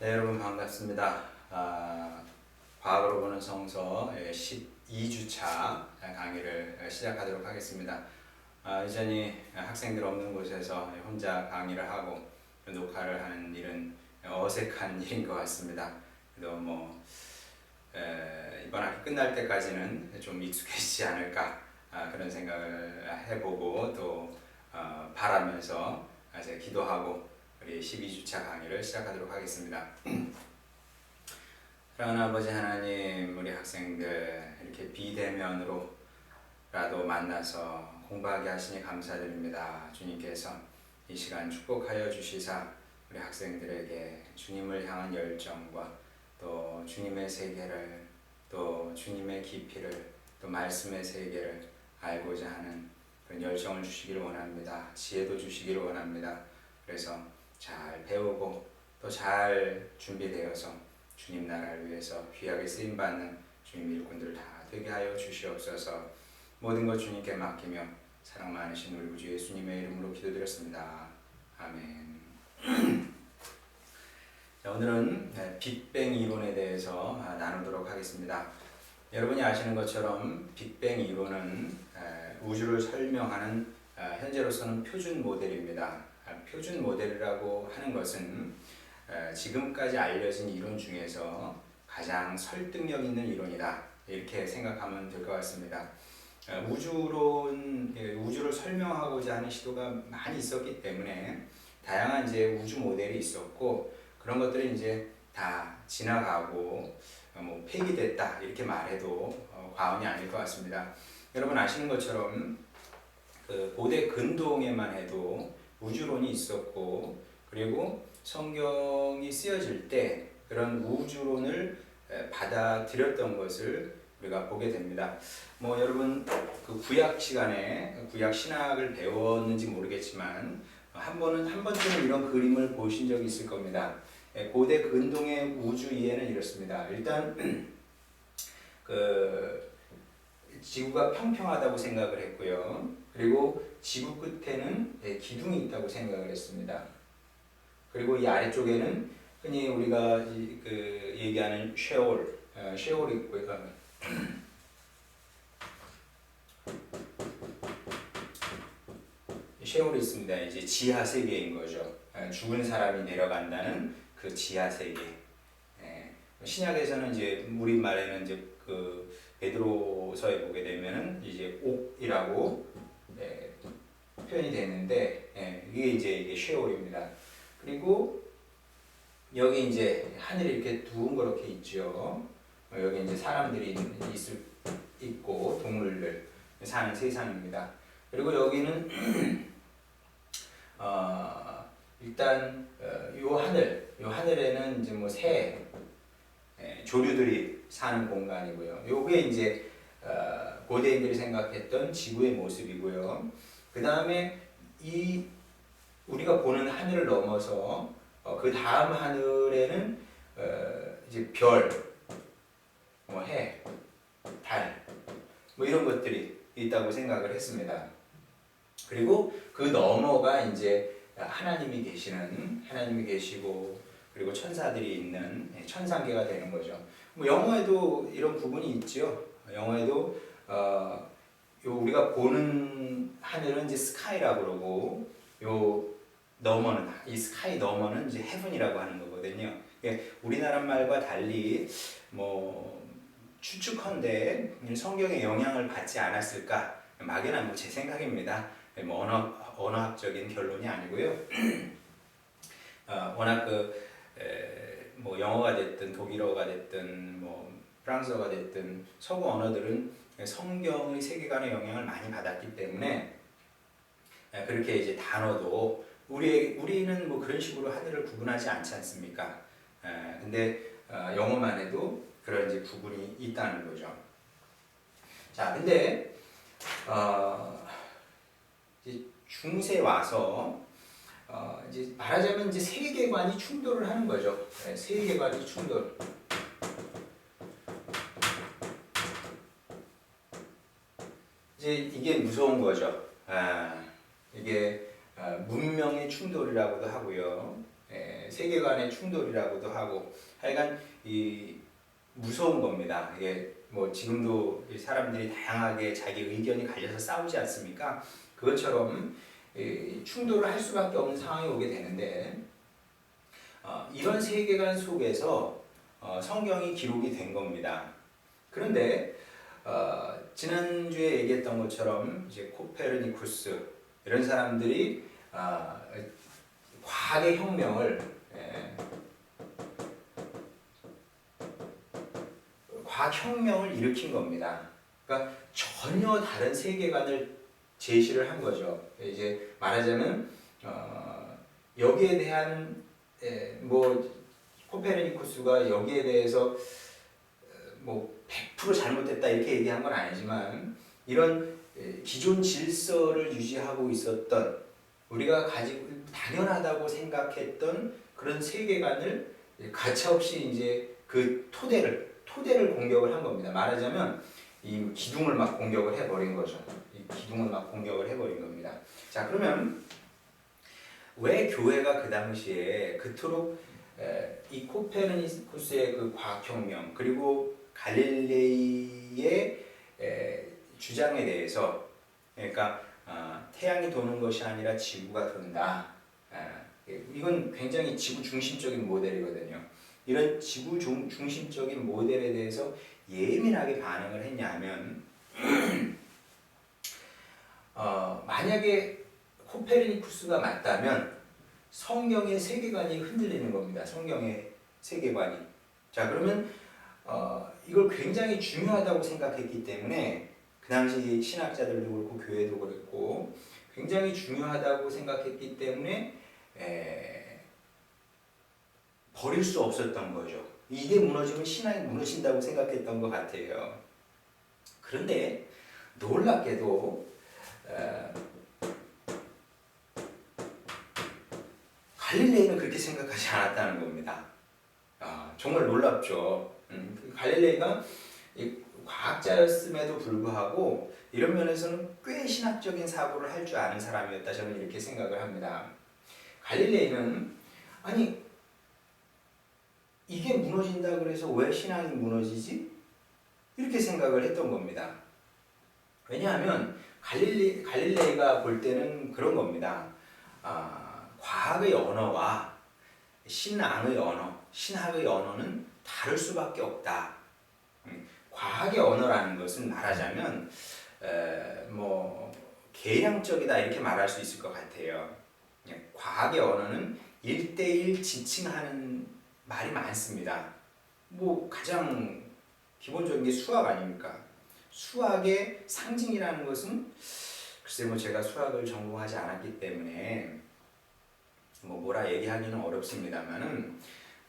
네, 여러분 반갑습니다. 과학으로 보는 성서 12주차 강의를 시작하도록 하겠습니다. 여전히 학생들 없는 곳에서 혼자 강의를 하고 녹화를 하는 일은 어색한 일인 것 같습니다. 그래도 이번 학기 끝날 때까지는 좀 익숙해지지 않을까 그런 생각을 해보고 또 바라면서 이제 기도하고 우리 12주차 강의를 시작하도록 하겠습니다. 사랑하는 아버지 하나님, 우리 학생들 이렇게 비대면으로라도 만나서 공부하게 하시니 감사드립니다. 주님께서 이 시간 축복하여 주시사 우리 학생들에게 주님을 향한 열정과 또 주님의 세계를 또 주님의 깊이를 또 말씀의 세계를 알고자 하는 그런 열정을 주시기를 원합니다. 지혜도 주시기를 원합니다. 그래서 잘 배우고 또 잘 준비되어서 주님 나라를 위해서 귀하게 쓰임받는 주님 일꾼들 다 되게 하여 주시옵소서. 모든 것 주님께 맡기며 사랑 많으신 우리 구주 예수님의 이름으로 기도드렸습니다. 아멘. 자, 오늘은 빅뱅 이론에 대해서 나누도록 하겠습니다. 여러분이 아시는 것처럼 빅뱅 이론은 우주를 설명하는 현재로서는 표준 모델입니다. 표준 모델이라고 하는 것은 지금까지 알려진 이론 중에서 가장 설득력 있는 이론이다, 이렇게 생각하면 될 것 같습니다. 우주를 설명하고자 하는 시도가 많이 있었기 때문에 다양한 이제 우주 모델이 있었고 그런 것들이 이제 다 지나가고 폐기됐다 이렇게 말해도 과언이 아닐 것 같습니다. 여러분 아시는 것처럼 그 고대 근동에만 해도 우주론이 있었고 그리고 성경이 쓰여질 때 그런 우주론을 받아들였던 것을 우리가 보게 됩니다. 여러분 그 구약 시간에 구약 신학을 배웠는지 모르겠지만 한 번쯤은 이런 그림을 보신 적이 있을 겁니다. 고대 근동의 우주 이해는 이렇습니다. 일단 그 지구가 평평하다고 생각을 했고요. 그리고 지구 끝에는 기둥이 있다고 생각을 했습니다. 그리고 이 아래쪽에는 흔히 우리가 얘기하는 쉐올이 있고요. 쉐올이 있습니다. 이제 지하 세계인 거죠. 죽은 사람이 내려간다는 그 지하 세계. 신약에서는 이제 우리 말에는 이제 그 베드로서에 보게 되면은 이제 옥이라고 표현이 되는데 이게 쉐올입니다. 그리고 여기 이제 하늘이 이렇게 둥그렇게 있죠. 여기 이제 사람들이 있고 동물들 사는 세상입니다. 그리고 여기는 일단 요 하늘에는 이제 새 조류들이 사는 공간이고요. 요게 이제 고대인들이 생각했던 지구의 모습이고요. 그 다음에 이 우리가 보는 하늘을 넘어서 그 다음 하늘에는 이제 별, 해, 달, 이런 것들이 있다고 생각을 했습니다. 그리고 그 넘어가 이제 하나님이 계시고 그리고 천사들이 있는 천상계가 되는 거죠. 영어에도 이런 부분이 있죠. 영어에도 우리가 보는 하늘은 이제 스카이라고 그러고 이 스카이 너머는 이제 헤븐이라고 하는 거거든요. 우리나라 말과 달리 추측컨대 성경의 영향을 받지 않았을까? 막연한 제 생각입니다. 언어학적인 결론이 아니고요. 워낙 영어가 됐든 독일어가 됐든 프랑스어가 됐든 서구 언어들은 성경의 세계관의 영향을 많이 받았기 때문에 그렇게 이제 단어도 우리는 그런 식으로 하늘을 구분하지 않지 않습니까? 근데 영어만 해도 그런 이제 구분이 있다는 거죠. 자, 근데 이제 중세 와서 이제 말하자면 이제 세계관이 충돌을 하는 거죠. 세계관이 충돌. 이제 이게 무서운 거죠. 이게 문명의 충돌이라고도 하고요. 세계관의 충돌이라고도 하고 하여간 이 무서운 겁니다. 이게 뭐 지금도 사람들이 다양하게 자기 의견이 갈려서 싸우지 않습니까? 그것처럼 충돌을 할 수밖에 없는 상황이 오게 되는데 이런 세계관 속에서 성경이 기록이 된 겁니다. 그런데 지난주에 얘기했던 것처럼 이제 코페르니쿠스 이런 사람들이 과학의 혁명을 과학혁명을 일으킨 겁니다. 그러니까 전혀 다른 세계관을 제시를 한 거죠. 이제 말하자면 여기에 대한 뭐 코페르니쿠스가 여기에 대해서 뭐 100% 잘못됐다 이렇게 얘기한 건 아니지만 이런 기존 질서를 유지하고 있었던 우리가 가지고 당연하다고 생각했던 그런 세계관을 가차없이 이제 그 토대를 공격을 한 겁니다. 말하자면 이 기둥을 막 공격을 해버린 거죠. 이 기둥을 막 공격을 해버린 겁니다. 자, 그러면 왜 교회가 그 당시에 그토록 이 코페르니쿠스의 그 과학혁명 그리고 갈릴레이의 주장에 대해서 그러니까 태양이 도는 것이 아니라 지구가 돈다. 이건 굉장히 지구 중심적인 모델이거든요. 이런 지구 중심적인 모델에 대해서 예민하게 반응을 했냐면 만약에 코페르니쿠스가 맞다면 성경의 세계관이 흔들리는 겁니다. 성경의 세계관이. 자, 그러면 이걸 굉장히 중요하다고 생각했기 때문에 그 당시 신학자들도 그렇고 교회도 그랬고 굉장히 중요하다고 생각했기 때문에 버릴 수 없었던 거죠. 이게 무너지면 신앙이 무너진다고 생각했던 것 같아요. 그런데 놀랍게도 갈릴레이는 그렇게 생각하지 않았다는 겁니다. 정말 놀랍죠. 갈릴레이가 과학자였음에도 불구하고 이런 면에서는 꽤 신학적인 사고를 할 줄 아는 사람이었다. 저는 이렇게 생각을 합니다. 갈릴레이는 아니 이게 무너진다 그래서 왜 신앙이 무너지지? 이렇게 생각을 했던 겁니다. 왜냐하면 갈릴레이가 볼 때는 그런 겁니다. 과학의 언어와 신앙의 언어, 신학의 언어는 다를 수밖에 없다. 과학의 언어라는 것은 말하자면 뭐 계량적이다 이렇게 말할 수 있을 것 같아요. 과학의 언어는 1대1 지칭하는 말이 많습니다. 뭐 가장 기본적인 게 수학 아닙니까? 수학의 상징이라는 것은 글쎄 뭐 제가 수학을 전공하지 않았기 때문에 뭐라 얘기하기는 어렵습니다만은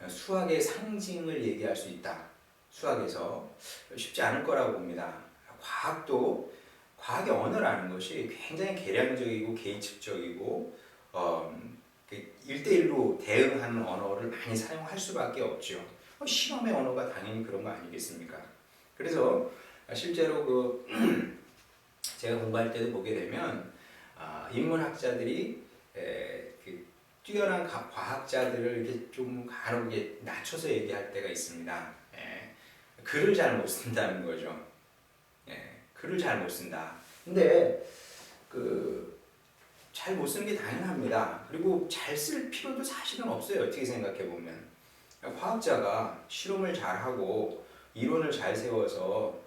수학의 상징을 얘기할 수 있다. 수학에서 쉽지 않을 거라고 봅니다. 과학의 언어라는 것이 굉장히 계량적이고 계측적이고 1대1로 대응하는 언어를 많이 사용할 수밖에 없죠. 실험의 언어가 당연히 그런 거 아니겠습니까? 그래서 실제로 제가 공부할 때도 보게 되면 인문학자들이 뛰어난 과학자들을 이렇게 좀 간혹 낮춰서 얘기할 때가 있습니다. 글을 잘 못 쓴다는 거죠. 글을 잘 못 쓴다. 근데 잘 못 쓰는 게 당연합니다. 그리고 잘 쓸 필요도 사실은 없어요. 어떻게 생각해 보면 과학자가 실험을 잘 하고 이론을 잘 세워서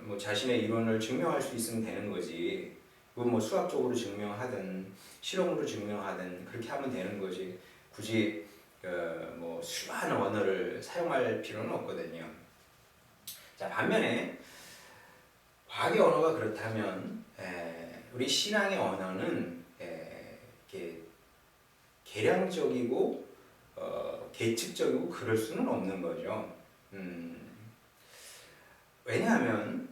뭐 자신의 이론을 증명할 수 있으면 되는 거지. 그건 뭐 수학적으로 증명하든 실험으로 증명하든 그렇게 하면 되는 거지. 굳이 뭐 수많은 언어를 사용할 필요는 없거든요. 자, 반면에 과학의 언어가 그렇다면 우리 신앙의 언어는 이렇게 계량적이고 계측적이고 그럴 수는 없는 거죠. 왜냐하면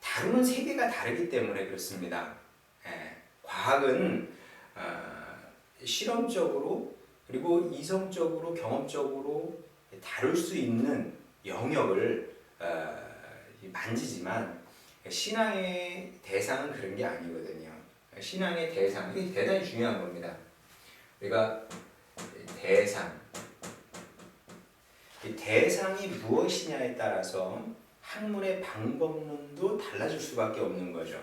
다루는 세계가 다르기 때문에 그렇습니다. 과학은 실험적으로 그리고 이성적으로 경험적으로 다룰 수 있는 영역을 만지지만 신앙의 대상은 그런 게 아니거든요. 신앙의 대상, 이게 대단히 중요한 겁니다. 우리가 대상, 이 대상이 무엇이냐에 따라서 학문의 방법론도 달라질 수밖에 없는 거죠.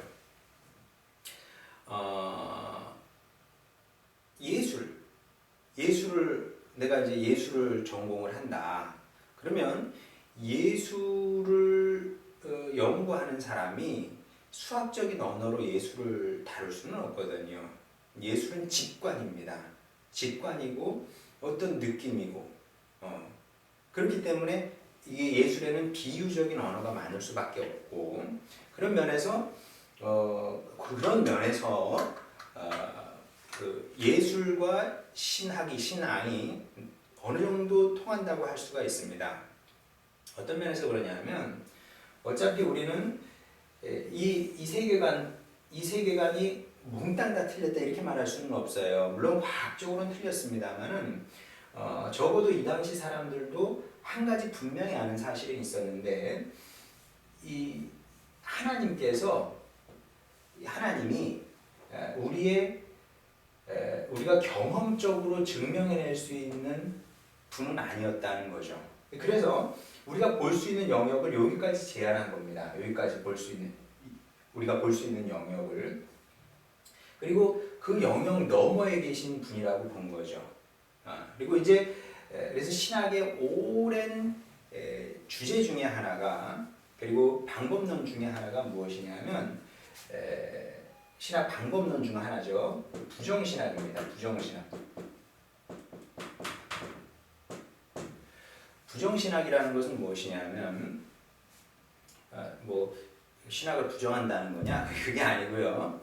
예술을 내가 이제 예술을 전공을 한다. 그러면 예술을 연구하는 사람이 수학적인 언어로 예술을 다룰 수는 없거든요. 예술은 직관입니다. 직관이고 어떤 느낌이고 그렇기 때문에 이게 예술에는 비유적인 언어가 많을 수밖에 없고 그런 면에서 그 예술과 신앙이 어느 정도 통한다고 할 수가 있습니다. 어떤 면에서 그러냐면 어차피 우리는 이 세계관이 몽땅 다 틀렸다 이렇게 말할 수는 없어요. 물론 과학적으로는 틀렸습니다만은 적어도 이 당시 사람들도 한 가지 분명히 아는 사실이 있었는데 이 하나님이 우리가 경험적으로 증명해낼 수 있는 분은 아니었다는 거죠. 그래서 우리가 볼 수 있는 영역을 여기까지 제한한 겁니다. 여기까지 우리가 볼 수 있는 영역을. 그리고 그 영역 너머에 계신 분이라고 본 거죠. 그리고 이제 그래서 신학의 오랜 주제 중에 하나가 그리고 방법론 중에 하나가 무엇이냐면 신학 방법론 중 하나죠. 부정신학입니다. 부정신학이라는 것은 무엇이냐면 뭐 신학을 부정한다는 거냐? 그게 아니고요.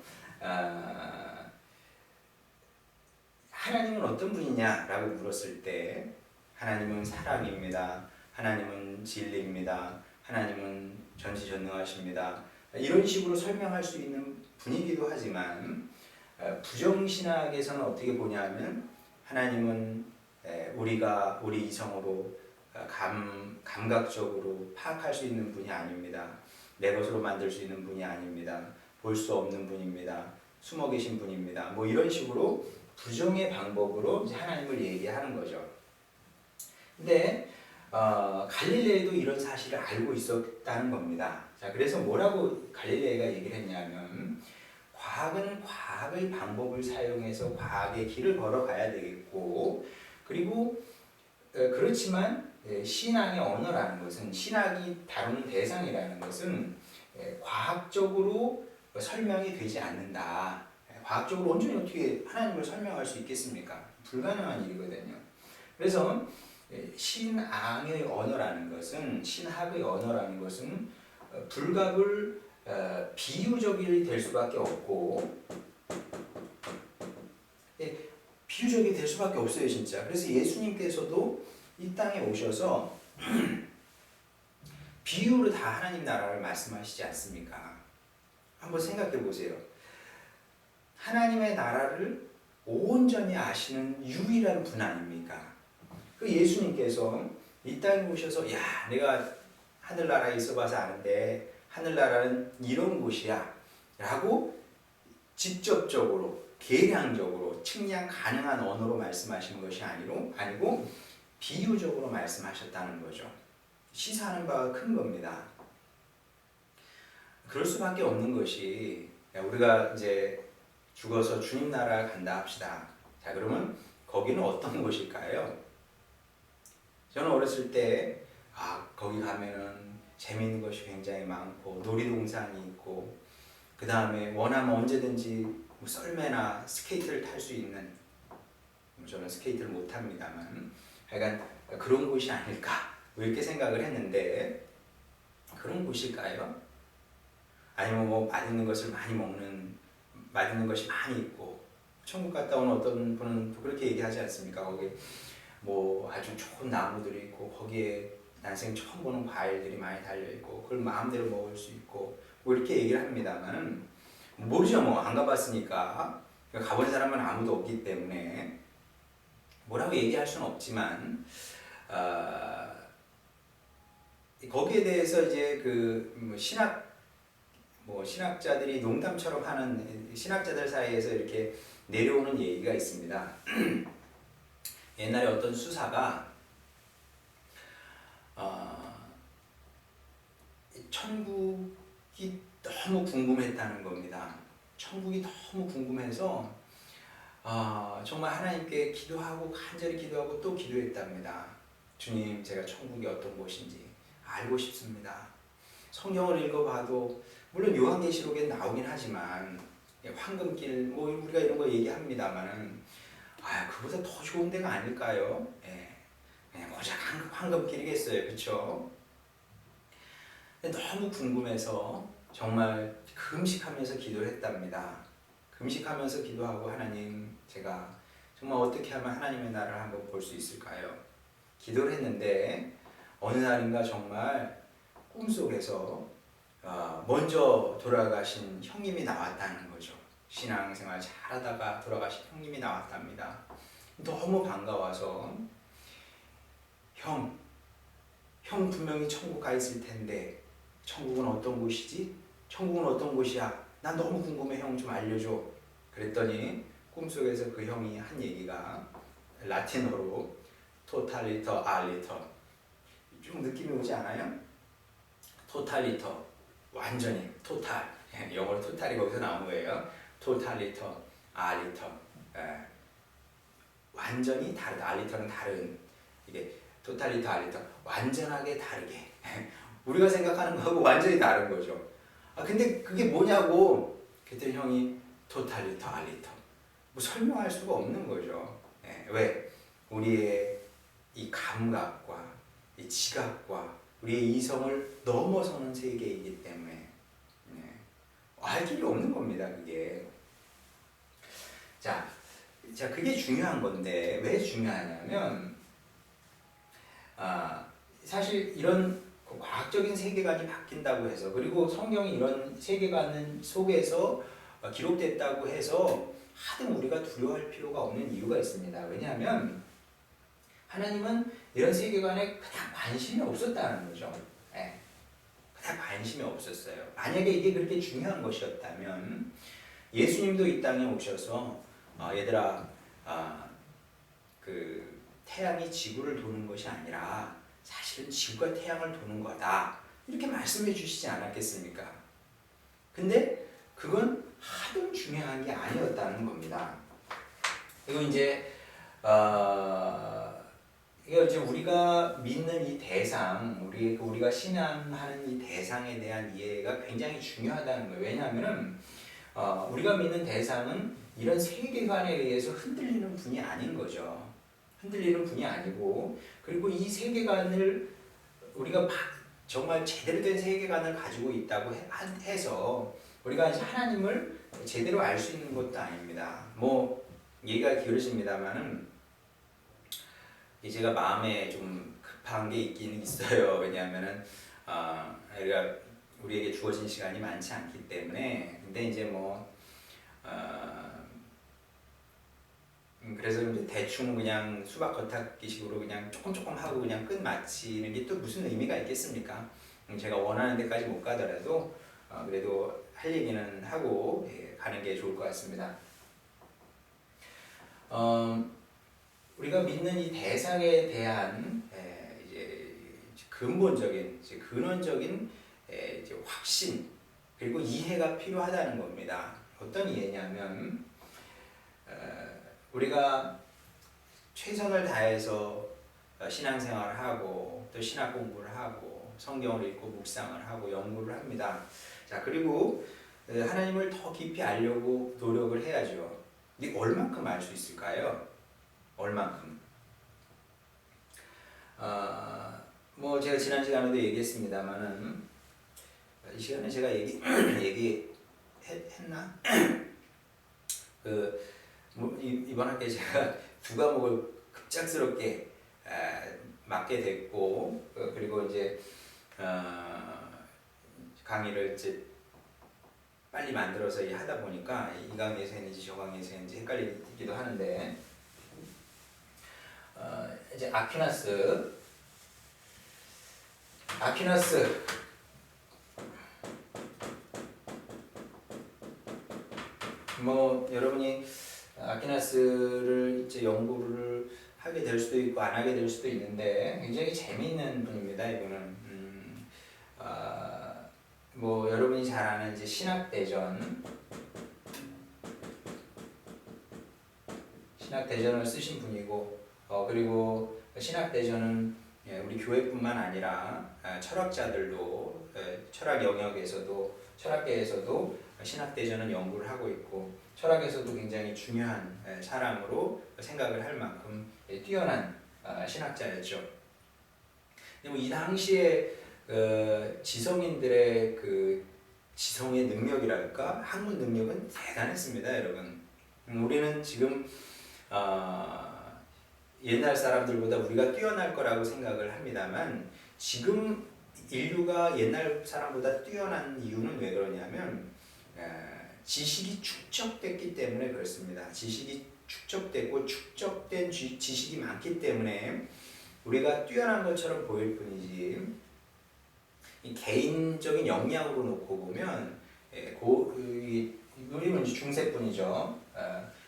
하나님은 어떤 분이냐라고 물었을 때 하나님은 사랑입니다. 하나님은 진리입니다. 하나님은 전지전능하십니다. 이런 식으로 설명할 수 있는 분이기도 하지만 부정신학에서는 어떻게 보냐면 하나님은 우리 이성으로 감각적으로 파악할 수 있는 분이 아닙니다. 내 것으로 만들 수 있는 분이 아닙니다. 볼 수 없는 분입니다. 숨어 계신 분입니다. 뭐 이런 식으로 부정의 방법으로 이제 하나님을 얘기하는 거죠. 근데 갈릴레이도 이런 사실을 알고 있었다는 겁니다. 자, 그래서 뭐라고 갈릴레이가 얘기를 했냐면 과학은 과학의 방법을 사용해서 과학의 길을 걸어가야 되겠고 그리고 그렇지만 신앙의 언어라는 것은 신학이 다루는 대상이라는 것은 과학적으로 설명이 되지 않는다. 과학적으로 온전히 어떻게 하나님을 설명할 수 있겠습니까? 불가능한 일이거든요. 그래서 신앙의 언어라는 것은 신학의 언어라는 것은 불갑을 비유적이 될 수밖에 없고 비유적이 될 수밖에 없어요 진짜. 그래서 예수님께서도 이 땅에 오셔서 비유로 다 하나님 나라를 말씀하시지 않습니까? 한번 생각해 보세요. 하나님의 나라를 온전히 아시는 유일한 분 아닙니까? 그 예수님께서 이 땅에 오셔서 야 내가 하늘나라에 있어봐서 아는데 하늘나라는 이런 곳이야 라고 직접적으로 계량적으로 측량 가능한 언어로 말씀하시는 것이 아니고 비유적으로 말씀하셨다는 거죠. 시사하는 바가 큰 겁니다. 그럴 수밖에 없는 것이 우리가 이제 죽어서 주님 나라 간다 합시다. 자 그러면 거기는 어떤 곳일까요? 저는 어렸을 때 거기 가면은 재미있는 것이 굉장히 많고 놀이동산이 있고 그 다음에 원하면 언제든지 썰매나 스케이트를 탈 수 있는 저는 스케이트를 못합니다만 하여간 그런 곳이 아닐까 이렇게 생각을 했는데 그런 곳일까요? 아니면 뭐 맛있는 것을 많이 먹는 맛있는 것이 많이 있고 천국 갔다 온 어떤 분은 그렇게 얘기하지 않습니까? 거기 뭐 아주 좋은 나무들이 있고 거기에 난생 처음 보는 과일들이 많이 달려있고 그걸 마음대로 먹을 수 있고 뭐 이렇게 얘기를 합니다만 모르죠. 뭐 안 가봤으니까 가본 사람은 아무도 없기 때문에 뭐라고 얘기할 수는 없지만 거기에 대해서 이제 그 신학 뭐 신학자들이 농담처럼 하는 신학자들 사이에서 이렇게 내려오는 얘기가 있습니다. 옛날에 어떤 수사가 천국이 너무 궁금했다는 겁니다. 천국이 너무 궁금해서 정말 하나님께 기도하고 간절히 기도하고 또 기도했답니다. 주님, 제가 천국이 어떤 곳인지 알고 싶습니다. 성경을 읽어봐도 물론 요한계시록에 나오긴 하지만 황금길 뭐 우리가 이런 거 얘기합니다만은 그보다 더 좋은 데가 아닐까요? 그냥 고작 황금길이겠어요, 그렇죠? 너무 궁금해서 정말 금식하면서 기도를 했답니다. 금식하면서 기도하고 하나님, 제가 정말 어떻게 하면 하나님의 나라를 한번 볼 수 있을까요? 기도를 했는데 어느 날인가 정말 꿈속에서 먼저 돌아가신 형님이 나왔다는 거죠. 신앙생활 잘하다가 돌아가신 형님이 나왔답니다. 너무 반가워서 형 분명히 천국 가 있을 텐데 천국은 어떤 곳이지? 천국은 어떤 곳이야? 난 너무 궁금해, 형 좀 알려줘. 그랬더니 꿈속에서 그 형이 한 얘기가 라틴어로 토탈리터 알리터, 좀 느낌이 오지 않아요? 토탈리터, 완전히 토탈, 영어로 토탈이 거기서 나온 거예요. 토탈리터 알리터, 완전히 다르다. 알리터는 다른, 이게 토탈리터 알리터, 완전하게 다르게 우리가 생각하는 거하고 완전히 다른 거죠. 근데 그게 뭐냐고 그랬더니 형이 토탈리터 알리터, 뭐 설명할 수가 없는 거죠. 왜? 우리의 이 감각과 이 지각과 우리의 이성을 넘어서는 세계이기 때문에 알 길이 없는 겁니다. 그게. 자, 그게 중요한 건데 왜 중요하냐면 사실 이런 과학적인 세계관이 바뀐다고 해서, 그리고 성경이 이런 세계관 속에서 기록됐다고 해서 하등 우리가 두려워할 필요가 없는 이유가 있습니다. 왜냐하면 하나님은 이런 세계관에 그냥 관심이 없었다는 거죠. 그냥 관심이 없었어요. 만약에 이게 그렇게 중요한 것이었다면 예수님도 이 땅에 오셔서 얘들아, 그 태양이 지구를 도는 것이 아니라 사실은 지구가 태양을 도는 거다, 이렇게 말씀해 주시지 않았겠습니까? 근데 그건 하등 중요한 게 아니었다는 겁니다. 이거 이제 우리가 믿는 이 대상, 우리가 신앙하는 이 대상에 대한 이해가 굉장히 중요하다는 거예요. 왜냐하면은 우리가 믿는 대상은 이런 세계관에 의해서 흔들리는 분이 아닌 거죠. 흔들리는 분이 아니고, 그리고 이 세계관을 우리가 정말 제대로 된 세계관을 가지고 있다고 해서 우리가 이제 하나님을 제대로 알 수 있는 것도 아닙니다. 뭐 얘기가 길어집니다만은 제가 마음에 좀 급한 게 있긴 있어요. 왜냐하면은 우리에게 주어진 시간이 많지 않기 때문에. 근데 이제 그래서 이제 대충 그냥 수박 겉핥기식으로 그냥 조금 하고 그냥 끝 마치는 게 또 무슨 의미가 있겠습니까? 제가 원하는 데까지 못 가더라도 그래도 할 얘기는 하고 가는 게 좋을 것 같습니다. 우리가 믿는 이 대상에 대한 이제 근본적인, 근원적인 이제 확신, 그리고 이해가 필요하다는 겁니다. 어떤 이해냐면 우리가 최선을 다해서 신앙생활을 하고 또 신학 공부를 하고 성경을 읽고 묵상을 하고 연구를 합니다. 자, 그리고 하나님을 더 깊이 알려고 노력을 해야죠. 근데 얼만큼 알 수 있을까요? 얼만큼? 뭐 제가 지난 시간에도 얘기했습니다만은 이 시간에 제가 얘기했나? 이번 학기에 제가 두 과목을 급작스럽게 맡게 됐고, 그리고 이제 강의를 이제 빨리 만들어서 하다 보니까 이 강의에서 했는지 저 강의에서 했는지 헷갈리기도 하는데, 이제 아퀴나스 뭐 여러분이 아퀴나스를 이제 연구를 하게 될 수도 있고 안 하게 될 수도 있는데 굉장히 재미있는 분입니다. 이분은 뭐 여러분이 잘 아는 이제 신학대전을 쓰신 분이고 그리고 신학대전은 우리 교회뿐만 아니라 철학자들도 철학 영역에서도 철학계에서도 신학대전은 연구를 하고 있고 철학에서도 굉장히 중요한 사람으로 생각을 할 만큼 뛰어난 신학자였죠. 근데 이 당시에 지성인들의 그 지성의 능력이랄까 학문 능력은 대단했습니다, 여러분. 우리는 지금 옛날 사람들보다 우리가 뛰어날 거라고 생각을 합니다만 지금 인류가 옛날 사람보다 뛰어난 이유는 왜 그러냐면 지식이 축적됐기 때문에 그렇습니다. 지식이 축적됐고 축적된 지식이 많기 때문에 우리가 뛰어난 것처럼 보일 뿐이지 이 개인적인 역량으로 놓고 보면 우리는 중세뿐이죠.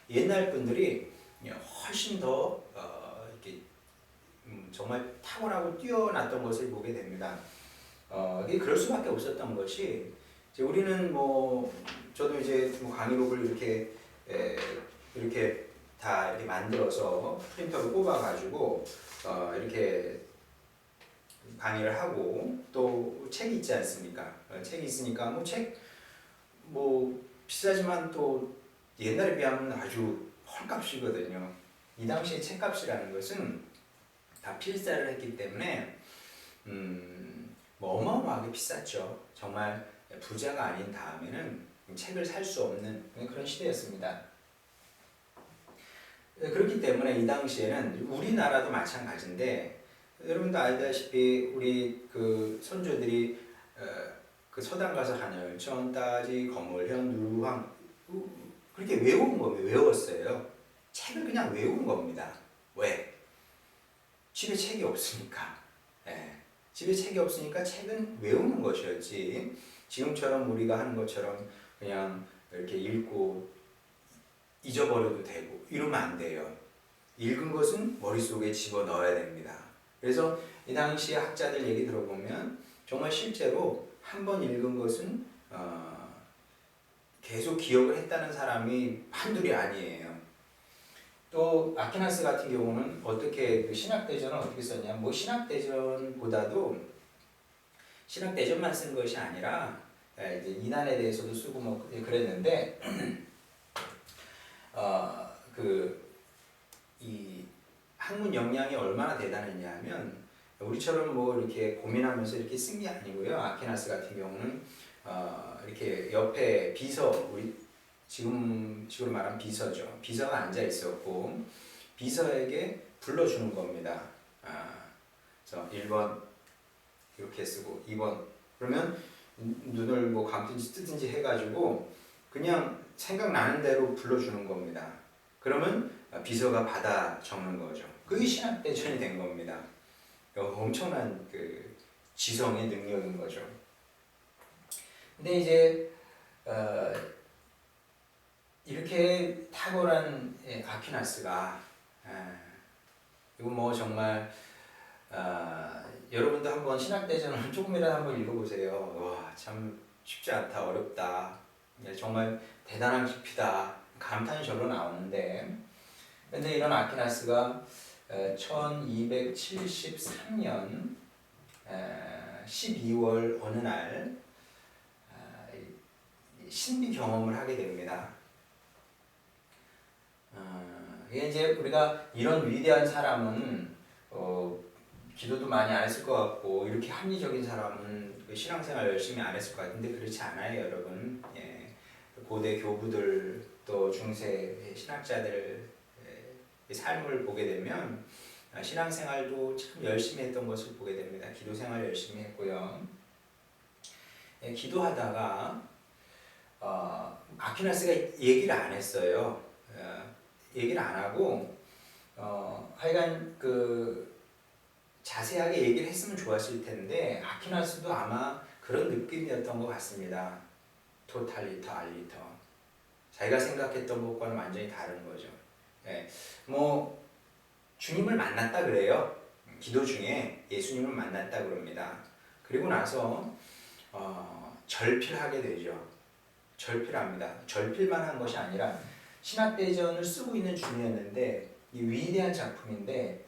옛날 분들이 훨씬 더 이렇게 정말 탁월하고 뛰어났던 것을 보게 됩니다. 이게 그럴 수밖에 없었던 것이 이제 우리는 뭐 저도 이제 강의록을 이렇게 다 이렇게 만들어서 프린터로 뽑아가지고 이렇게 강의를 하고 또 책이 있지 않습니까? 책이 있으니까 뭐 책 뭐 비싸지만 또 옛날에 비하면 아주 헐값이거든요. 이 당시에 책값이라는 것은 다 필사를 했기 때문에 뭐 어마어마하게 비쌌죠. 정말 부자가 아닌 다음에는 책을 살 수 없는 그런 시대였습니다. 그렇기 때문에 이 당시에는 우리나라도 마찬가지인데 여러분도 알다시피 우리 그 선조들이 그 서당 가서 한열천 따지 거물현 누루황 그렇게 외운 거예요. 외웠어요. 책을 그냥 외운 겁니다. 왜? 집에 책이 없으니까. 집에 책이 없으니까 책은 외우는 것이었지. 지금처럼 우리가 하는 것처럼 그냥 이렇게 읽고 잊어버려도 되고 이러면 안 돼요. 읽은 것은 머릿속에 집어넣어야 됩니다. 그래서 이 당시 학자들 얘기 들어보면 정말 실제로 한 번 읽은 것은 계속 기억을 했다는 사람이 한둘이 아니에요. 또 아퀴나스 같은 경우는 어떻게 그 신학대전을 어떻게 썼냐? 뭐 신학대전보다도 신학대전만 쓴 것이 아니라 이제 이난에 대해서도 쓰고 뭐 그랬는데 이 학문 역량이 얼마나 대단했냐면 우리처럼 뭐 이렇게 고민하면서 이렇게 쓴 게 아니고요. 아퀴나스 같은 경우는 이렇게 옆에 비서 우리 지금 말한 비서죠. 비서가 앉아 있었고 비서에게 불러주는 겁니다. 그래서 1번 이렇게 쓰고 2번 그러면 눈을 뭐 감든지 뜨든지 해가지고 그냥 생각나는 대로 불러주는 겁니다. 그러면 비서가 받아 적는 거죠. 그게 신학대전이 된 겁니다. 엄청난 그 지성의 능력인 거죠. 근데 이제 이렇게 탁월한 아퀴나스가 이거 뭐 정말 여러분도 한번 신학대전을 조금이라도 한번 읽어보세요. 와, 참 쉽지 않다, 어렵다, 정말 대단한 깊이다 감탄이 절로 나오는데 근데 이런 아퀴나스가 1273년 12월 어느 날 신비 경험을 하게 됩니다. 이게 이제 우리가 이런 위대한 사람은 기도도 많이 안 했을 것 같고 이렇게 합리적인 사람은 신앙생활 열심히 안 했을 것 같은데 그렇지 않아요, 여러분. 고대 교부들 또 중세 신학자들 삶을 보게 되면 신앙생활도 참 열심히 했던 것을 보게 됩니다. 기도생활 열심히 했고요. 기도하다가 아퀴나스가 얘기를 안 했어요. 얘기를 안 하고 하여간 그 자세하게 얘기를 했으면 좋았을 텐데 아퀴나스도 아마 그런 느낌이었던 것 같습니다. 토탈리터 알리터 자기가 생각했던 것과는 완전히 다른 거죠. 예, 뭐 주님을 만났다 그래요. 기도 중에 예수님을 만났다 그럽니다. 그리고 나서 절필하게 되죠. 절필합니다. 절필만 한 것이 아니라 신학대전을 쓰고 있는 중이었는데 이 위대한 작품인데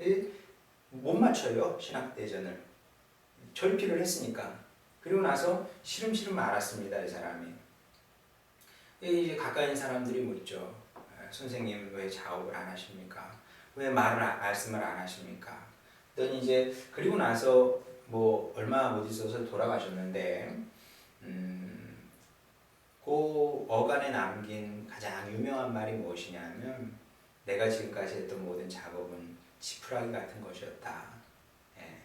못 맞춰요. 신학대전을. 절필을 했으니까. 그리고 나서 시름시름 말았습니다. 이 사람이. 이제 가까이 있는 사람들이 묻죠. 선생님 왜 작업을 안 하십니까? 왜 말씀을 안 하십니까? 그랬더니 이제 그리고 나서 뭐 얼마 못 있어서 돌아가셨는데 그 어간에 남긴 가장 유명한 말이 무엇이냐면 내가 지금까지 했던 모든 작업은 지푸라기 같은 것이었다. 예.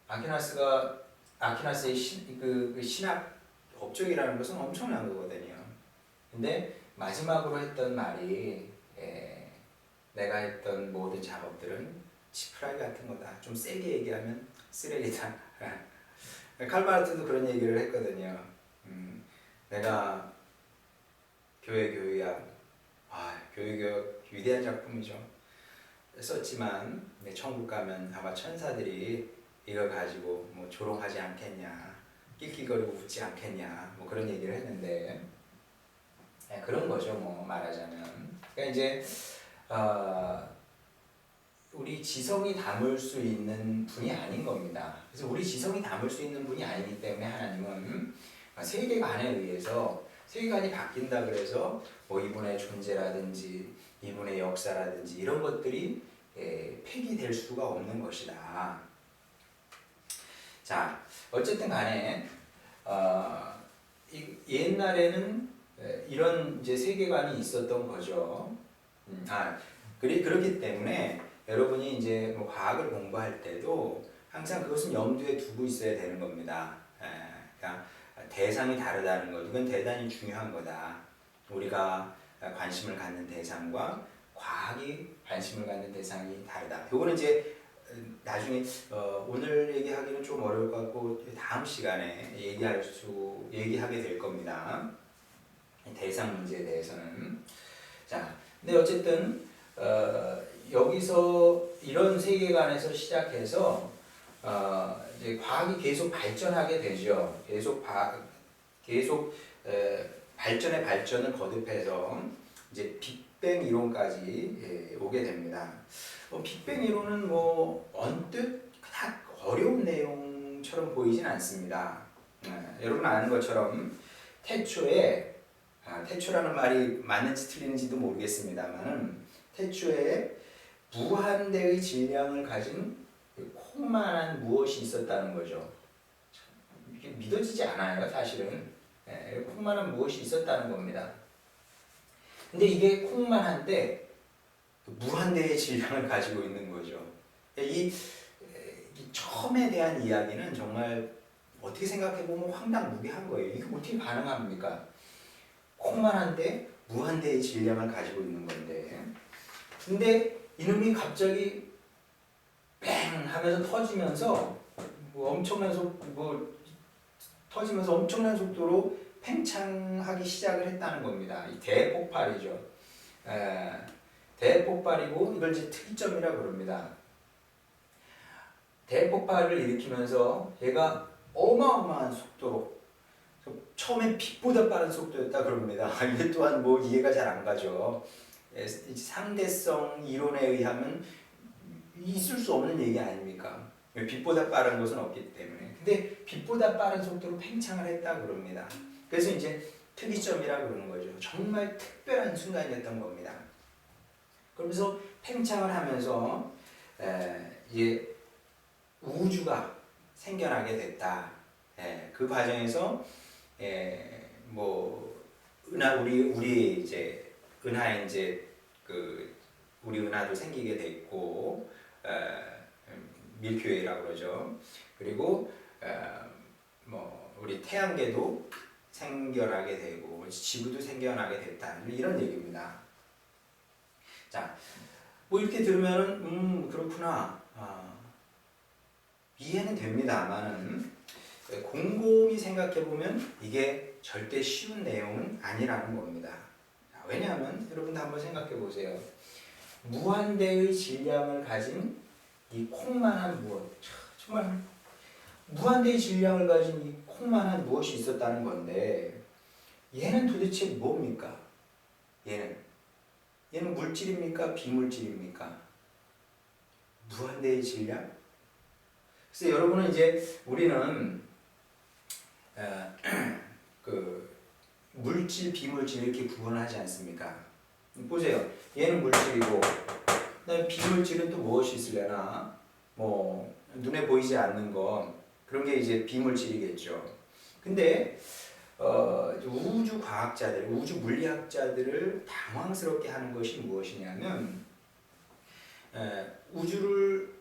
아퀴나스의 그 신학 업적이라는 것은 엄청난 거거든요. 근데 마지막으로 했던 말이 내가 했던 모든 작업들은 지푸라기 같은 거다. 좀 세게 얘기하면 쓰레기다. 칼바르트도 그런 얘기를 했거든요. 내가 교회야. 교회교육 위대한 작품이죠. 썼지만 천국 가면 아마 천사들이 이걸 가지고 뭐 조롱하지 않겠냐, 낄낄거리고 웃지 않겠냐, 뭐 그런 얘기를 했는데 그런 거죠. 뭐 말하자면. 그러니까 이제 우리 지성이 담을 수 있는 분이 아닌 겁니다. 그래서 우리 지성이 담을 수 있는 분이 아니기 때문에 하나님은 세계관에 의해서 세계관이 바뀐다 그래서 뭐 이분의 존재라든지 이분의 역사라든지 이런 것들이 폐기될 수가 없는 것이다. 자, 어쨌든 간에 옛날에는 이런 이제 세계관이 있었던 거죠. 그렇기 때문에 여러분이 이제 뭐 과학을 공부할 때도 항상 그것은 염두에 두고 있어야 되는 겁니다. 그러니까 대상이 다르다는 것, 이건 대단히 중요한 거다. 우리가 관심을 갖는 대상과 과학이 관심을 갖는 대상이 다르다. 이거는 이제 나중에 오늘 얘기하기는 좀 어려울 것 같고 다음 시간에 얘기하게 될 겁니다. 대상 문제에 대해서는. 자, 근데 어쨌든 여기서 이런 세계관에서 시작해서 이제 과학이 계속 발전하게 되죠. 계속 발전의 발전을 거듭해서 이제 빅뱅 이론까지 오게 됩니다. 빅뱅 이론은 뭐 언뜻 다 어려운 내용처럼 보이진 않습니다. 여러분 아는 것처럼 태초라는 말이 맞는지 틀리는지도 모르겠습니다만 태초에 무한대의 질량을 가진 콩만한 무엇이 있었다는 거죠. 이게 믿어지지 않아요, 사실은. 콩만한 무엇이 있었다는 겁니다. 근데 이게 콩만한데 무한대의 질량을 가지고 있는 거죠. 이 처음에 대한 이야기는 정말 어떻게 생각해보면 황당무계한 거예요. 이게 어떻게 가능합니까? 콩만한데 무한대의 질량을 가지고 있는 건데, 근데 이놈이 갑자기 뱅 하면서 터지면서 엄청난 속도로 팽창하기 시작을 했다는 겁니다. 이 대폭발이죠. 대폭발이고 이걸 이제 특이점이라고 그럽니다. 대폭발을 일으키면서 얘가 어마어마한 속도로, 처음엔 빛보다 빠른 속도였다 그럽니다. 이게 또한 뭐 이해가 잘 안 가죠. 상대성 이론에 의하면 있을 수 없는 얘기 아닙니까? 빛보다 빠른 것은 없기 때문에. 근데 빛보다 빠른 속도로 팽창을 했다 그럽니다. 그래서 이제 특이점이라고 그러는 거죠. 정말 특별한 순간이었던 겁니다. 그러면서 팽창을 하면서 이제 우주가 생겨나게 됐다. 그 과정에서 뭐 우리 이제 은하에 이제 우리 은하도 생기게 됐고 밀키웨이라고 그러죠. 그리고 뭐 우리 태양계도 생겨나게 되고 지구도 생겨나게 됐다. 이런 얘기입니다. 자, 뭐 이렇게 들으면은 그렇구나. 이해는 됩니다만은 곰곰이 생각해 보면 이게 절대 쉬운 내용은 아니라는 겁니다. 왜냐하면 여러분도 한번 생각해 보세요. 무한대의 질량을 가진 이 콩만한 무엇, 정말 무한대의 질량을 가진 이 콩만한 무엇이 있었다는 건데, 얘는 도대체 뭡니까? 얘는 물질입니까? 비물질입니까? 무한대의 질량? 그래서 여러분은 이제 우리는 그 물질, 비물질 이렇게 구분을 하지 않습니까? 보세요. 얘는 물질이고, 그다음에 비물질은 또 무엇이 있으려나? 뭐 눈에 보이지 않는 거, 그런 게 이제 비물질이겠죠. 근데 우주 과학자들, 우주 물리학자들을 당황스럽게 하는 것이 무엇이냐면, 우주를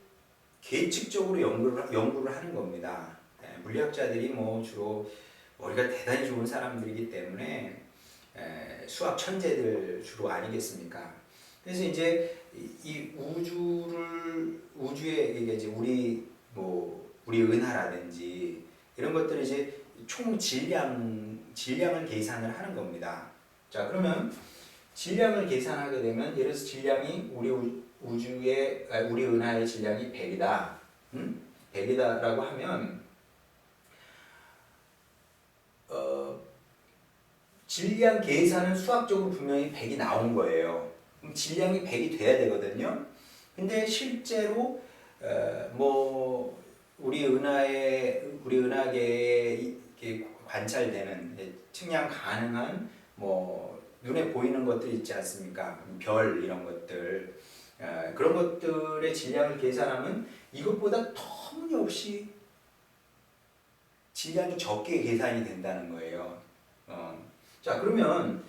계측적으로 연구를 하는 겁니다. 물리학자들이 뭐 주로 머리가 대단히 좋은 사람들이기 때문에 수학 천재들 주로 아니겠습니까? 그래서 이제 이 우주에 이제 우리 은하라든지 이런 것들을 이제 총 질량을 계산을 하는 겁니다. 자, 그러면 질량을 계산하게 되면, 예를 들어서 질량이 우리 은하의 질량이 100이다. 100이다라고 하면 질량 계산은 수학적으로 분명히 100이 나온 거예요. 그럼 질량이 100이 돼야 되거든요. 근데 실제로 우리 은하계에 관찰되는 측량 가능한 눈에 보이는 것들 있지 않습니까? 별 이런 것들, 그런 것들의 질량을 계산하면 이것보다 터무니없이 질량이 적게 계산이 된다는 거예요. 자, 그러면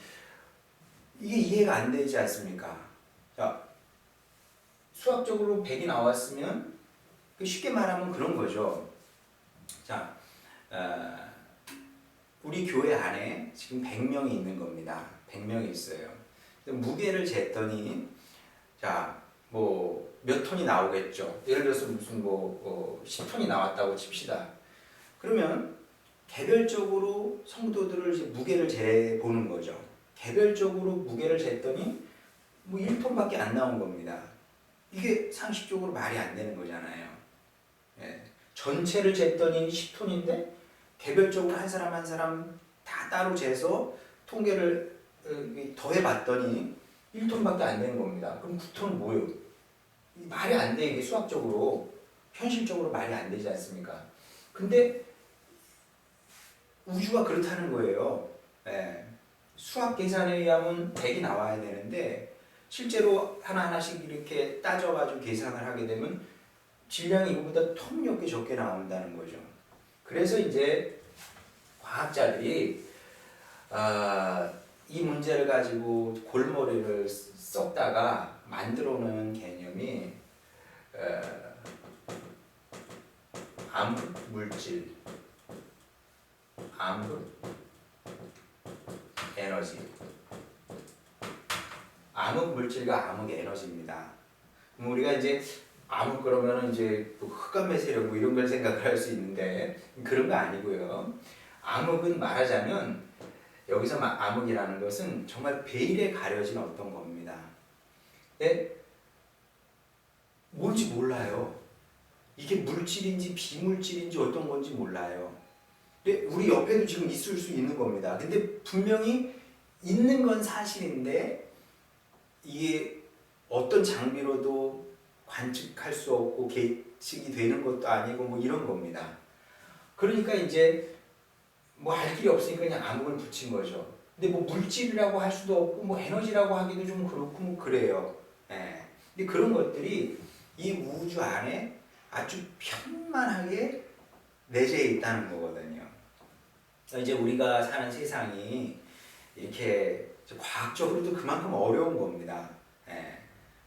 이게 이해가 안 되지 않습니까? 자, 수학적으로 100이 나왔으면 쉽게 말하면 그런 거죠. 자, 우리 교회 안에 지금 100명이 있는 겁니다. 100명이 있어요. 무게를 쟀더니, 자, 몇 톤이 나오겠죠. 예를 들어서 무슨 10톤이 나왔다고 칩시다. 그러면 개별적으로 성도들을 이제 무게를 재보는 거죠. 개별적으로 무게를 쟀더니 1톤밖에 안 나온 겁니다. 이게 상식적으로 말이 안 되는 거잖아요. 예. 전체를 쟀더니 10톤인데 개별적으로 한 사람 한 사람 다 따로 재서 통계를 더해봤더니 1톤밖에 안 되는 겁니다. 그럼 9톤은 뭐예요? 말이 안 돼. 이게 수학적으로, 현실적으로 말이 안 되지 않습니까? 근데 우주가 그렇다는 거예요. 예. 수학 계산에 의하면 100이 나와야 되는데 실제로 하나하나씩 이렇게 따져가지고 계산을 하게 되면 질량이 이거보다 터무니없게 적게 나온다는 거죠. 그래서 이제 과학자들이 이 문제를 가지고 골머리를 썩다가 만들어놓은 개념이 암흑물질, 암흑에너지. 암흑물질과 암흑에너지입니다. 그럼 우리가 이제 암흑 그러면 이제 흑암의 세력 이런 걸 생각할 수 있는데 그런 거 아니고요. 암흑은 말하자면 여기서 암흑이라는 것은 정말 베일에 가려진 어떤 겁니다. 뭔지 몰라요. 이게 물질인지 비물질인지 어떤 건지 몰라요. 근데 우리 옆에도 지금 있을 수 있는 겁니다. 근데 분명히 있는 건 사실인데 이게 어떤 장비로도 관측할 수 없고 계측이 되는 것도 아니고 이런 겁니다. 그러니까 이제 알 길이 없으니까 그냥 암흑을 붙인 거죠. 근데 물질이라고 할 수도 없고 에너지라고 하기도 좀 그렇고 그래요. 예. 근데 그런 것들이 이 우주 안에 아주 편만하게 내재해 있다는 거거든요. 이제 우리가 사는 세상이 이렇게 과학적으로도 그만큼 어려운 겁니다. 예.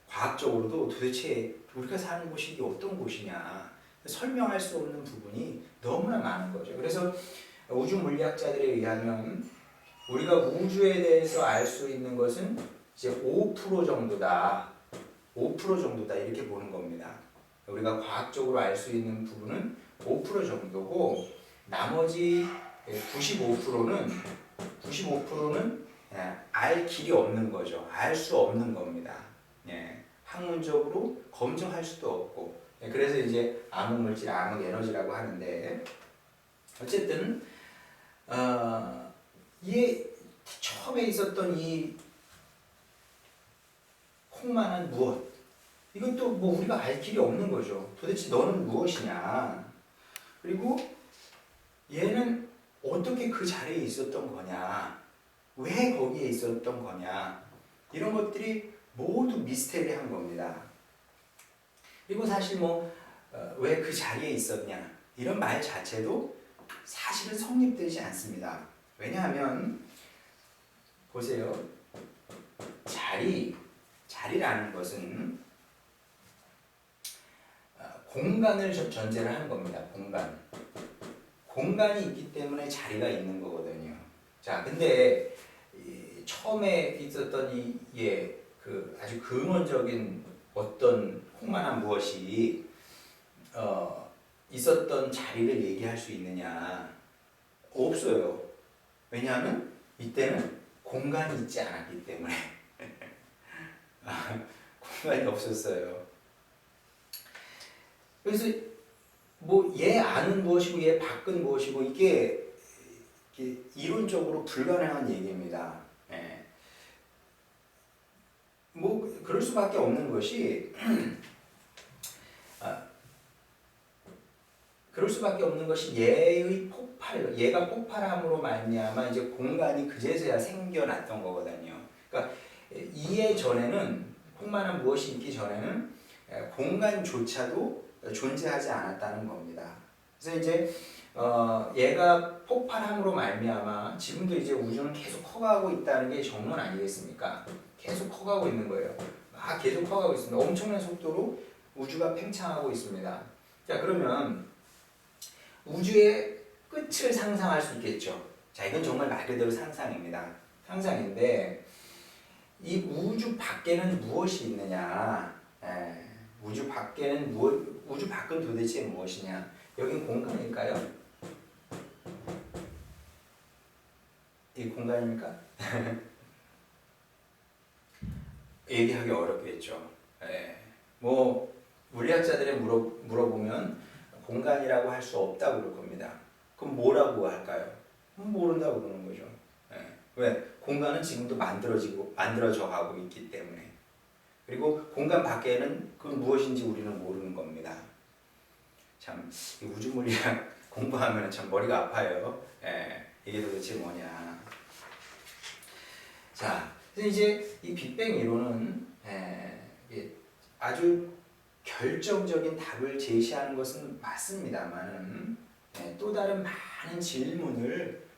과학적으로도 도대체 우리가 사는 곳이 어떤 곳이냐 설명할 수 없는 부분이 너무나 많은 거죠. 그래서 우주 물리학자들에 의하면 우리가 우주에 대해서 알 수 있는 것은 이제 5% 정도다. 5% 정도다 이렇게 보는 겁니다. 우리가 과학적으로 알 수 있는 부분은 5% 정도고 나머지 95%는 알 길이 없는 거죠. 알 수 없는 겁니다. 예, 학문적으로 검증할 수도 없고. 예, 그래서 이제 암흑물질, 암흑에너지라고 하는데 어쨌든 이 처음에 있었던 이 콩만한 무엇, 이것도 뭐 우리가 알 길이 없는 거죠. 도대체 너는 무엇이냐? 그리고 얘는 어떻게 그 자리에 있었던 거냐? 왜 거기에 있었던 거냐? 이런 것들이 모두 미스테리한 겁니다. 그리고 사실 뭐 왜 그 자리에 있었냐? 이런 말 자체도 사실은 성립되지 않습니다. 왜냐하면 보세요. 자리라는 것은 공간을 전제를 하는 겁니다. 공간이 있기 때문에 자리가 있는 거거든요. 자, 근데 처음에 있었던 그 아주 근원적인 어떤 콩만한 무엇이 있었던 자리를 얘기할 수 있느냐? 없어요. 왜냐하면 이때는 공간이 있지 않았기 때문에 공간이 없었어요. 그래서 뭐 얘 안은 무엇이고 얘 밖은 무엇이고 이게 이론적으로 불가능한 얘기입니다. 예. 뭐 그럴 수밖에 없는 것이 그럴 수밖에 없는 것이 얘가 폭발함으로 말미암아 이제 공간이 그제서야 생겨났던 거거든요. 그러니까 이해 전에는 콩만한 무엇이 있기 전에는 공간조차도 존재하지 않았다는 겁니다. 그래서 이제 얘가 폭발함으로 말미암아 지금도 이제 우주는 계속 커가고 있다는 게 정론 아니겠습니까? 계속 커가고 있는 거예요. 막 계속 커가고 있습니다. 엄청난 속도로 우주가 팽창하고 있습니다. 자, 그러면 우주의 끝을 상상할 수 있겠죠. 자, 이건 정말 말 그대로 상상입니다. 상상인데 이 우주 밖에는 무엇이 있느냐? 우주 밖에는 우주 밖은 도대체 무엇이냐? 여긴 공간일까요? 이 공간입니까? 얘기하기 어렵겠죠. 뭐 물리학자들이 물어보면 공간이라고 할 수 없다고 그럴 겁니다. 그럼 뭐라고 할까요? 모른다고 그러는 거죠. 왜? 공간은 지금도 만들어져 가고 있기 때문에. 그리고 공간 밖에는 그건 무엇인지 우리는 모르는 겁니다. 참 우주 물리학 공부하면 참 머리가 아파요. 이게 도대체 뭐냐? 자, 그래서 이제 이 빅뱅 이론은 아주 결정적인 답을 제시하는 것은 맞습니다만 또 다른 많은 질문을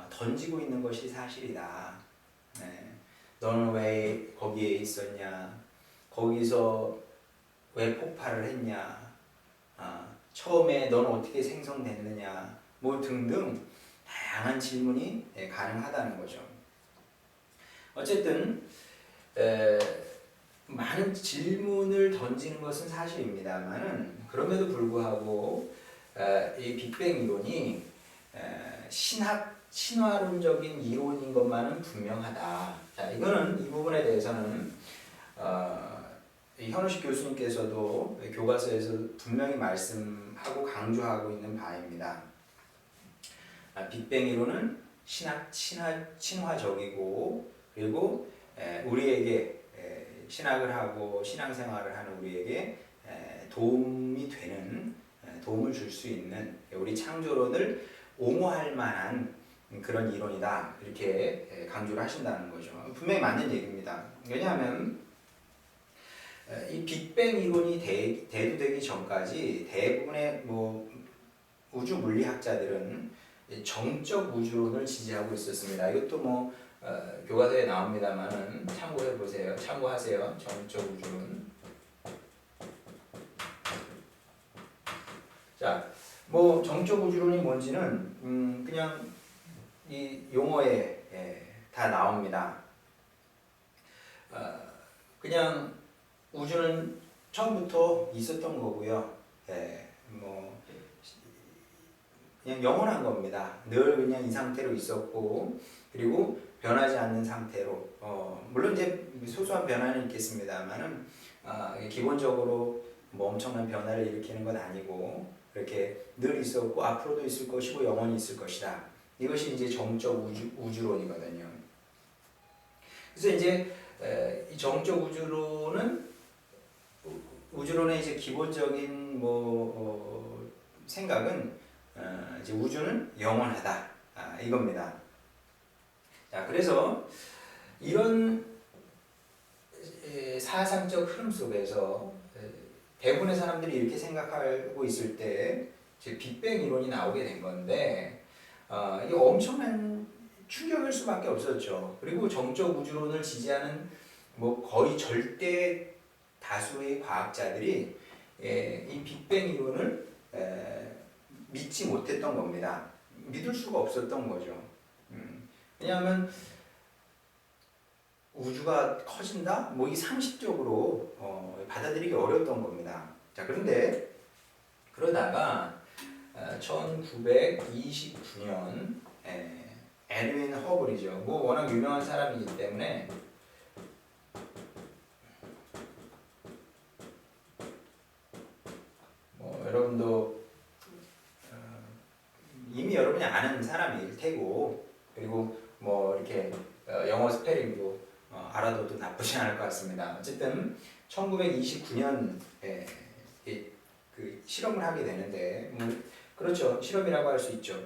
던지고 있는 것이 사실이다. 너는 왜 거기에 있었냐? 거기서 왜 폭발을 했냐? 처음에 너는 어떻게 생성됐느냐? 뭐 등등 다양한 질문이 가능하다는 거죠. 어쨌든 많은 질문을 던지는 것은 사실입니다만은 그럼에도 불구하고 이 빅뱅 이론이 신화론적인 이론인 것만은 분명하다. 자, 이거는 이 부분에 대해서는 현우식 교수님께서도 교과서에서 분명히 말씀하고 강조하고 있는 바입니다. 빅뱅 이론은 신화적이고 그리고 우리에게 신학을 하고 신앙생활을 하는 우리에게 도움을 줄 수 있는 우리 창조론을 옹호할 만한 그런 이론이다. 이렇게 강조를 하신다는 거죠. 분명히 맞는 얘기입니다. 왜냐하면 이 빅뱅 이론이 대두되기 전까지 대부분의 뭐 우주 물리학자들은 정적 우주론을 지지하고 있었습니다. 이것도 뭐 교과서에 나옵니다만은 참고해 보세요. 참고하세요. 정적 우주론. 자, 뭐 정적 우주론이 뭔지는 그냥 이 용어에 다 나옵니다. 그냥 우주는 처음부터 있었던 거고요. 뭐 그냥 영원한 겁니다. 늘 그냥 이 상태로 있었고 그리고 변하지 않는 상태로 물론 이제 소소한 변화는 있겠습니다만은 기본적으로 뭐 엄청난 변화를 일으키는 건 아니고 그렇게 늘 있었고 앞으로도 있을 것이고 영원히 있을 것이다. 이것이 이제 정적 우주론이거든요. 그래서 이제 이 정적 우주론의 이제 기본적인 생각은 이제 우주는 영원하다 이겁니다. 자, 그래서 이런 사상적 흐름 속에서 대부분의 사람들이 이렇게 생각하고 있을 때 이제 빅뱅 이론이 나오게 된 건데 이게 엄청난 충격일 수밖에 없었죠. 그리고 정적 우주론을 지지하는 거의 절대 다수의 과학자들이 이 빅뱅 이론을 믿지 못했던 겁니다. 믿을 수가 없었던 거죠. 왜냐하면 우주가 커진다? 이 상식적으로 받아들이기 어려웠던 겁니다. 자, 그런데 그러다가 1929년 에드윈 허블이죠. 워낙 유명한 사람이기 때문에 여러분도 이미 여러분이 아는 사람일 테고 그리고 이렇게 영어 스페링도 알아둬도 나쁘지 않을 것 같습니다. 어쨌든 1929년 그 실험을 하게 되는데 그렇죠. 실험이라고 할 수 있죠.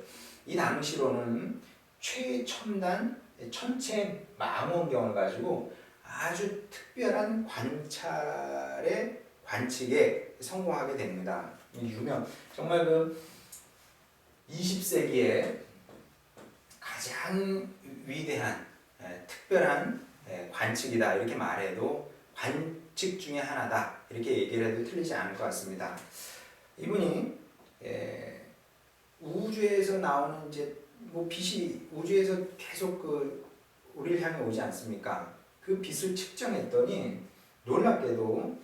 이 당시로는 최첨단 천체 망원경을 가지고 아주 특별한 관측에 성공하게 됩니다. 정말 그 20세기에 가장 위대한 특별한 관측이다 이렇게 말해도 관측 중에 하나다 이렇게 얘기를 해도 틀리지 않을 것 같습니다. 이분이 우주에서 나오는 이제 빛이 우주에서 계속 우리를 향해 오지 않습니까? 그 빛을 측정했더니 놀랍게도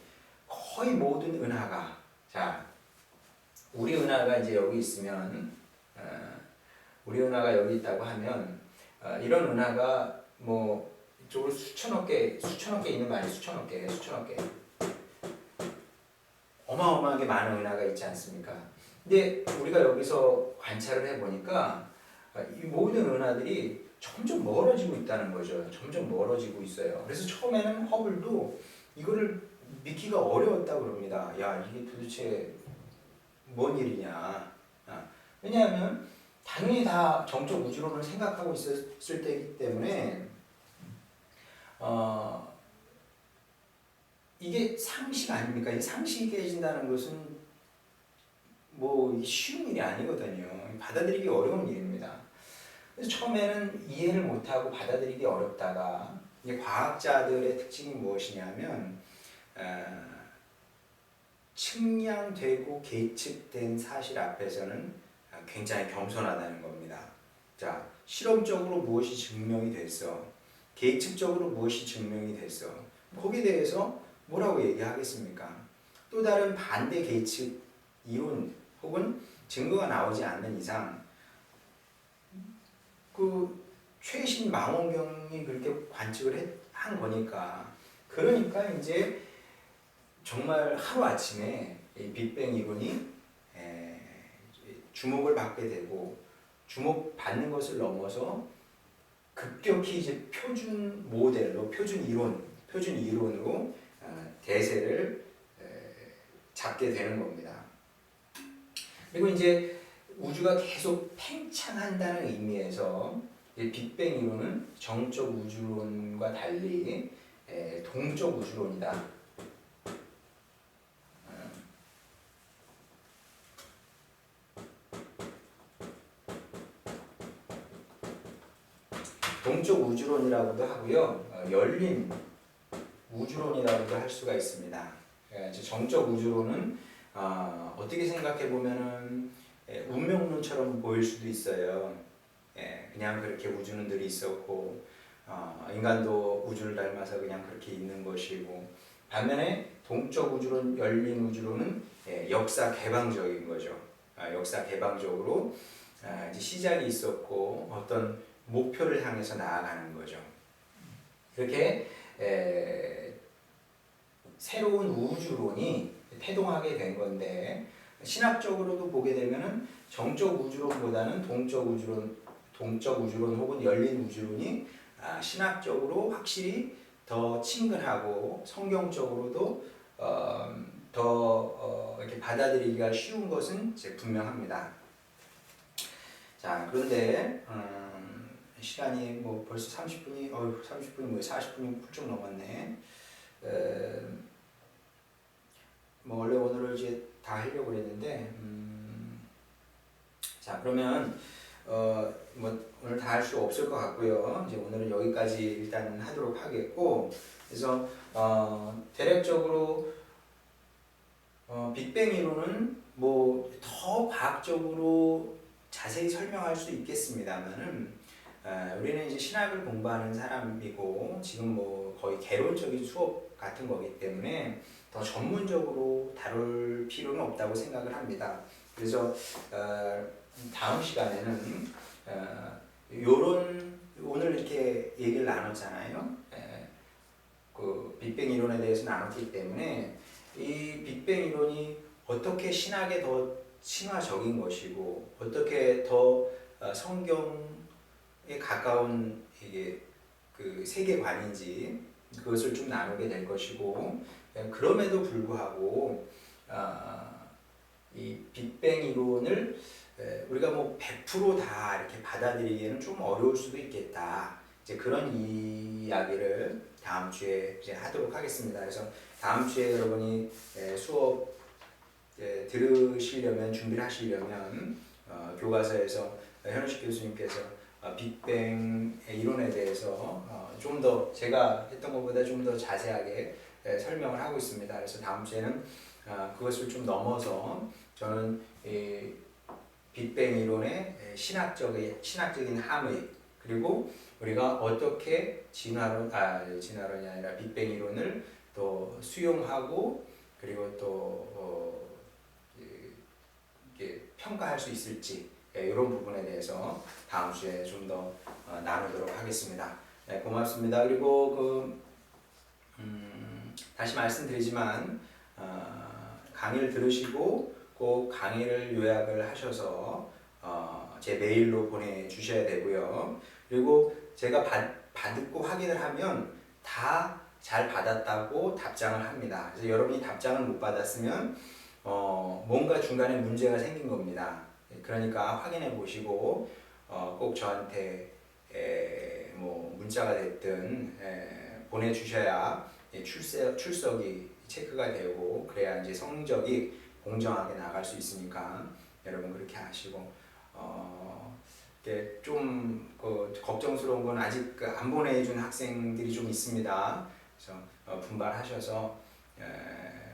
거의 모든 은하가 우리 은하가 이제 여기 있으면 우리 은하가 여기 있다고 하면 이런 은하가 이쪽으로 수천억 개 있는 거 아니에요? 수천억 개 어마어마하게 많은 은하가 있지 않습니까? 근데 우리가 여기서 관찰을 해보니까 이 모든 은하들이 점점 멀어지고 있다는 거죠. 점점 멀어지고 있어요. 그래서 처음에는 허블도 이거를 믿기가 어려웠다고 그럽니다. 야, 이게 도대체 뭔 일이냐. 왜냐하면 당연히 다 정적 우주론을 생각하고 있었을 때이기 때문에 이게 상식 아닙니까? 이 상식이 깨진다는 것은 쉬운 일이 아니거든요. 받아들이기 어려운 일입니다. 그래서 처음에는 이해를 못하고 받아들이기 어렵다가 이제 과학자들의 특징이 무엇이냐면 측량되고 계측된 사실 앞에서는 굉장히 겸손하다는 겁니다. 자, 실험적으로 무엇이 증명이 됐어? 계측적으로 무엇이 증명이 됐어? 거기에 대해서 뭐라고 얘기하겠습니까? 또 다른 반대 계측 이론 혹은 증거가 나오지 않는 이상 그 최신 망원경이 그렇게 관측을 한 거니까 그러니까 이제 정말 하루아침에 이 빅뱅 이론이 주목을 받게 되고 주목받는 것을 넘어서 급격히 이제 표준 모델로 표준 이론으로 대세를 잡게 되는 겁니다. 그리고 이제 우주가 계속 팽창한다는 의미에서 빅뱅 이론은 정적 우주론과 달리 동적 우주론이다. 동적 우주론이라고도 하고요, 열린 우주론이라고도 할 수가 있습니다. 정적 우주론은 어떻게 생각해 보면은 운명론처럼 보일 수도 있어요. 그냥 그렇게 우주는 늘 있었고 인간도 우주를 닮아서 그냥 그렇게 있는 것이고, 반면에 동적 우주론, 열린 우주론은 역사 개방적인 거죠. 역사 개방적으로 이제 시작이 있었고 어떤 목표를 향해서 나아가는 거죠. 이렇게 새로운 우주론이 태동하게 된 건데 신학적으로도 보게 되면은 정적 우주론보다는 동적 우주론 혹은 열린 우주론이 신학적으로 확실히 더 친근하고 성경적으로도 더 이렇게 받아들이기가 쉬운 것은 이제 분명합니다. 자, 그런데 시간이 뭐 벌써 30분이 40분이 훌쩍 넘었네. 뭐 원래 오늘을 이제 다 하려고 그랬는데 자, 그러면 뭐 오늘 다 할 수 없을 것 같고요. 이제 오늘은 여기까지 일단 하도록 하겠고, 그래서 대략적으로 빅뱅 이론은 뭐 더 과학적으로 자세히 설명할 수 있겠습니다만은 우리는 이제 신학을 공부하는 사람이고 지금 뭐 거의 개론적인 수업 같은 거기 때문에 더 전문적으로 다룰 필요는 없다고 생각을 합니다. 그래서 다음 시간에는 요런 오늘 이렇게 얘기를 나눴잖아요. 그 빅뱅 이론에 대해서 나눴기 때문에 이 빅뱅 이론이 어떻게 신학에 더 친화적인 것이고 어떻게 더 성경에 가까운 이게 그 세계관인지 그것을 좀 나누게 될 것이고, 그럼에도 불구하고 이 빅뱅 이론을 우리가 뭐 100% 이렇게 받아들이기에는 좀 어려울 수도 있겠다. 이제 그런 이야기를 다음 주에 이제 하도록 하겠습니다. 그래서 다음 주에 여러분이 수업 들으시려면 준비를 하시려면 교과서에서 현우식 교수님께서 빅뱅 이론에 대해서 좀 더 제가 했던 것보다 좀 더 자세하게 설명을 하고 있습니다. 그래서 다음 주에는 그것을 좀 넘어서 저는 이 빅뱅 이론의 신학적인 함의, 그리고 우리가 어떻게 진화론이 아니라 빅뱅 이론을 또 수용하고 그리고 또 이렇게 평가할 수 있을지 이런 부분에 대해서 다음 주에 좀 더 나누도록 하겠습니다. 네, 고맙습니다. 그리고 다시 말씀드리지만 강의를 들으시고 꼭 강의를 요약을 하셔서 제 메일로 보내주셔야 되고요. 그리고 제가 받고 확인을 하면 다 잘 받았다고 답장을 합니다. 그래서 여러분이 답장을 못 받았으면 뭔가 중간에 문제가 생긴 겁니다. 그러니까 확인해 보시고 꼭 저한테 뭐 문자가 됐든 보내주셔야 출석이 체크가 되고 그래야 이제 성적이 공정하게 나갈 수 있으니까 여러분 그렇게 하시고 좀 걱정스러운 건 아직 안 보내준 학생들이 좀 있습니다. 그래서 분발하셔서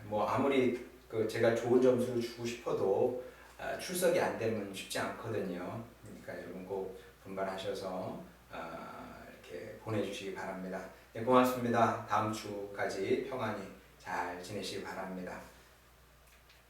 뭐 아무리 제가 좋은 점수를 주고 싶어도 출석이 안 되면 쉽지 않거든요. 그러니까 여러분 꼭 분발하셔서 이렇게 보내주시기 바랍니다. 네, 고맙습니다. 다음 주까지 평안히 잘 지내시기 바랍니다.